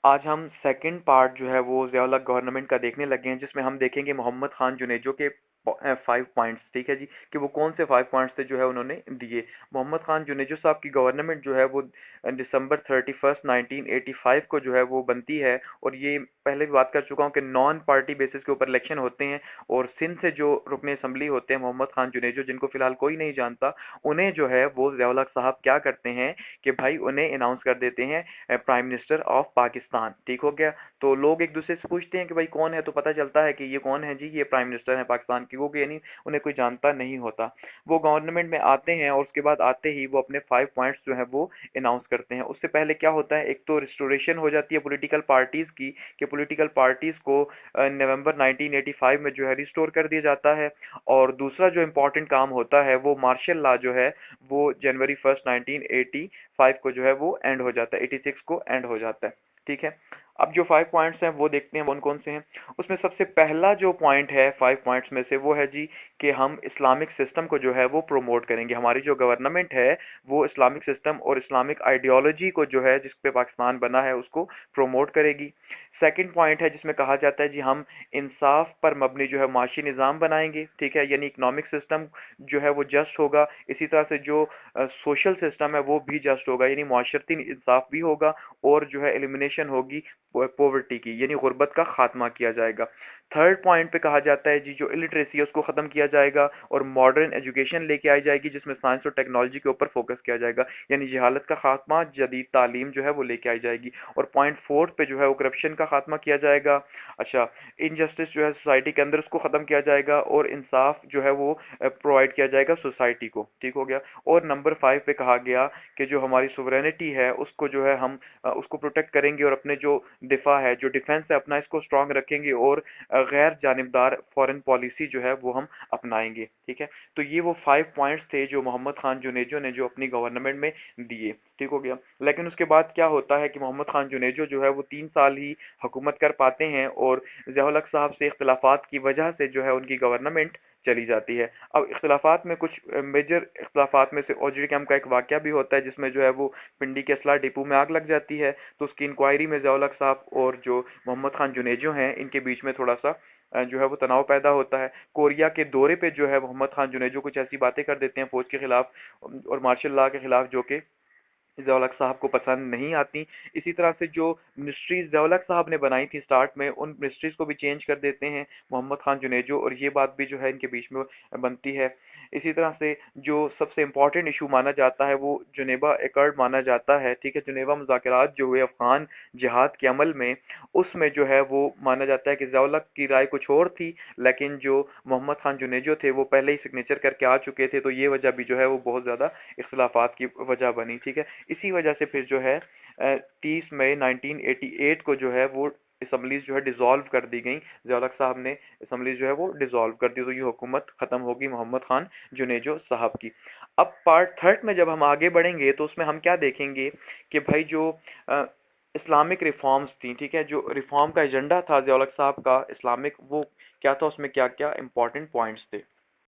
आज हम second part जो है वो ज़िया उल हक गवर्नमेंट का देखने लगे हैं, जिसमें हम देखेंगे मोहम्मद खान जुनेजो के 5 पॉइंट्स, ठीक है जी, कि वो कौन से 5 पॉइंट्स थे जो है उन्होंने दिए। मोहम्मद खान जुनेजो साहब की गवर्नमेंट जो है वो दिसंबर 31 1985 को जो है वो बनती है। और ये पहले भी बात कर चुका हूँ कि नॉन पार्टी बेसिस के ऊपर इलेक्शन होते हैं। और सिंध से जो रुकने असम्बली होते हैं मोहम्मद खान जुनेजो, जिनको फिलहाल कोई नहीं जानता, उन्हें जो है वो ज़िया उल हक साहब क्या करते हैं कि भाई उन्हें अनाउंस कर देते हैं प्राइम मिनिस्टर ऑफ पाकिस्तान। ठीक हो गया। तो लोग एक दूसरे से पूछते हैं कि भाई कौन है, तो पता चलता है कि ये कौन है जी, ये प्राइम मिनिस्टर है पाकिस्तान की, वो यानी उन्हें कोई जानता नहीं होता। वो गवर्नमेंट में आते हैं और उसके बाद आते ही वो अपने 5 पॉइंट्स जो है वो अनाउंस करते हैं। उससे पहले क्या होता है, एक तो रिस्टोरेशन हो जाती है पॉलिटिकल पार्टीज की, कि पॉलिटिकल पार्टीज को नवंबर 1985 में जो है रिस्टोर कर दिया जाता है। और दूसरा जो इम्पोर्टेंट काम होता है वो मार्शल लॉ जो है वो जनवरी 1 1985 को जो है वो एंड हो जाता है, 86 को एंड हो जाता है। ठीक है। अब जो 5 पॉइंट्स हैं वो देखते हैं कौन कौन से हैं। उसमें सबसे पहला जो पॉइंट है 5 पॉइंट्स में से वो है जी कि हम इस्लामिक सिस्टम को जो है वो प्रमोट करेंगे। हमारी जो गवर्नमेंट है वो इस्लामिक सिस्टम और इस्लामिक आइडियोलॉजी को जो है जिस पे पाकिस्तान बना है उसको प्रमोट करेगी। सेकंड पॉइंट है जिसमें कहा जाता है जी हम इंसाफ पर मबनी जो है माशी निज़ाम बनाएंगे। ठीक है, यानी इकोनॉमिक सिस्टम जो है वो जस्ट होगा, इसी तरह से जो सोशल सिस्टम है वो भी जस्ट होगा, यानी माशरती इंसाफ भी होगा। और जो है एलिमिनेशन होगी पॉवर्टी की, यानी गुर्बत का खात्मा किया जाएगा। थर्ड पॉइंट पे कहा जाता है जी जो इलिटरेसी है उसको खत्म किया जाएगा और मॉडर्न एजुकेशन लेके आई जाएगी, जिसमें साइंस और टेक्नोलॉजी के ऊपर फोकस किया जाएगा, यानी जहालत का खात्मा, जदीद तालीम जो है वो लेके आई जाएगी। और पॉइंट फोर्थ पे जो है वो करप्शन का खात्मा किया जाएगा। अच्छा, इनजस्टिस जो है सोसाइटी के अंदर उसको खत्म किया जाएगा और इंसाफ जो है वो प्रोवाइड किया जाएगा सोसाइटी को। ठीक हो गया। और नंबर 5 पे कहा गया कि जो हमारी सोवरेनिटी है उसको जो है हम उसको प्रोटेक्ट करेंगे और अपने जो दिफा है, जो डिफेंस है अपना, इसको स्ट्रांग रखेंगे और गैर जानिबदार फॉरेन पॉलिसी जो है वो हम अपनाएंगे। ठीक है। तो ये वो 5 पॉइंट्स थे जो मोहम्मद खान जुनेजो ने जो अपनी गवर्नमेंट में दिए। ठीक हो गया। लेकिन उसके बाद क्या होता है कि मोहम्मद खान जुनेजो जो है वो 3 साल ही हुकूमत कर पाते हैं और ज़िया उल हक साहब से इख्तिलाफात की वजह से जो है उनकी गवर्नमेंट चली जाती है। अब इख्तिलाफात में कुछ मेजर इख्तिलाफात में से ओजरी कैम्प का एक वाकया भी होता है, जिसमें जो है वो पिंडी के असला डिपो में आग लग जाती है। तो उसकी इंक्वायरी में ज़िया उल हक साहब और जो मोहम्मद खान जुनेजो हैं इनके बीच में थोड़ा सा जो है वो तनाव पैदा होता है। कोरिया के दौरे पे जो है मोहम्मद खान जुनेजो कुछ ऐसी बातें कर देते हैं फौज के खिलाफ और मार्शल लॉ के खिलाफ, जो कि ज़िया उल हक साहब को पसंद नहीं आती। इसी तरह से जो मिनिस्ट्रीज ज़िया उल हक साहब ने बनाई थी स्टार्ट में, उन मिनिस्ट्रीज को भी चेंज कर देते हैं मोहम्मद खान जुनेजो, और ये बात भी जो है इनके बीच में बनती है। इसी तरह से जो सबसे इम्पोर्टेंट इशू माना जाता है वो जुनेवा एकॉर्ड माना जाता है। ठीक है, जुनेवा मुज़ाकरात जो हुए अफगान जिहाद के अमल में, उसमें जो है वो माना जाता है कि ज़िया उल हक की राय कुछ और थी, लेकिन जो मोहम्मद खान जुनेजो थे वो पहले ही सिग्नेचर करके आ चुके थे। तो ये वजह भी जो है वो बहुत ज़्यादा इख्तिलाफात की वजह बनी। ठीक है। इसी वजह से फिर जो है 30 मई 1988 को जो है वो असम्बलीज जो है डिसॉल्व कर दी गई। ज़िया उल हक साहब ने असम्बलीज जो है वो डिसॉल्व कर दी, तो ये हुकूमत खत्म होगी मोहम्मद खान जुनेजो साहब की। अब पार्ट थर्ड में जब हम आगे बढ़ेंगे तो उसमें हम क्या देखेंगे कि भाई जो इस्लामिक रिफॉर्म्स थी, ठीक है, जो रिफॉर्म का एजेंडा था ज़िया उल हक साहब का इस्लामिक, वो क्या था, उसमें क्या क्या इंपॉर्टेंट पॉइंट्स थे।